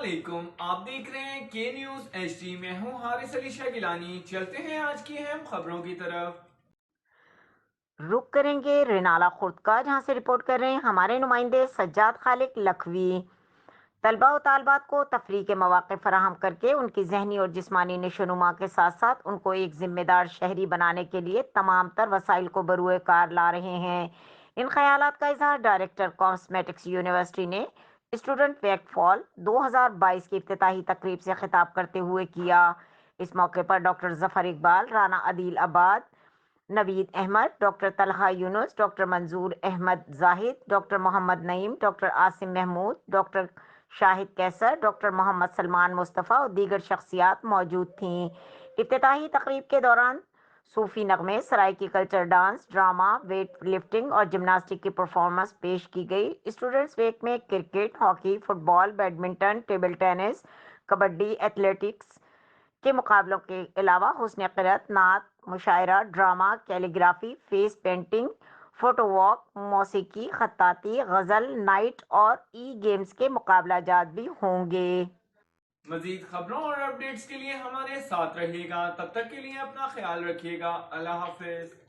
علیکم، آپ دیکھ رہے ہیں کے نیوز ایچ ڈی۔ میں ہوں حارث علی شاہ گیلانی۔ چلتے ہیں آج کی اہم خبروں کی طرف۔ رخ کریں گے رینالہ خرد کا، جہاں سے رپورٹ کر رہے ہیں ہمارے نمائندے سجاد خالق لکھوی۔ طلباء و طالبات کو تفریح کے مواقع فراہم کر کے ان کی ذہنی اور جسمانی نشوونما کے ساتھ ساتھ ان کو ایک ذمہ دار شہری بنانے کے لیے تمام تر وسائل کو بروئے کار لا رہے ہیں۔ ان خیالات کا اظہار ڈائریکٹر کاسمیٹکس یونیورسٹی نے اسٹوڈنٹ ویک فال 2022 کی افتتاحی تقریب سے خطاب کرتے ہوئے کیا۔ اس موقع پر ڈاکٹر ظفر اقبال، رانا عدیل آباد، نوید احمد، ڈاکٹر طلحہ یونس، ڈاکٹر منظور احمد زاہد، ڈاکٹر محمد نعیم، ڈاکٹر عاصم محمود، ڈاکٹر شاہد کیسر، ڈاکٹر محمد سلمان مصطفیٰ اور دیگر شخصیات موجود تھیں۔ افتتاحی تقریب کے دوران صوفی نغمے، Saraiki culture, dance, drama, weight lifting اور جمناسٹک کی پرفارمنس پیش کی گئی۔ اسٹوڈنٹس ویک میں cricket, hockey, football, badminton, table tennis, kabaddi, athletics کے مقابلوں کے علاوہ حسن قرأت، نعت، مشاعرہ، drama, calligraphy, face painting, photo walk, موسیقی، خطاطی، غزل نائٹ اور ای گیمز کے مقابلہ جات بھی ہوں گے۔ مزید خبروں اور اپڈیٹس کے لیے ہمارے ساتھ رہیے گا۔ تب تک کے لیے اپنا خیال رکھیے گا۔ اللہ حافظ۔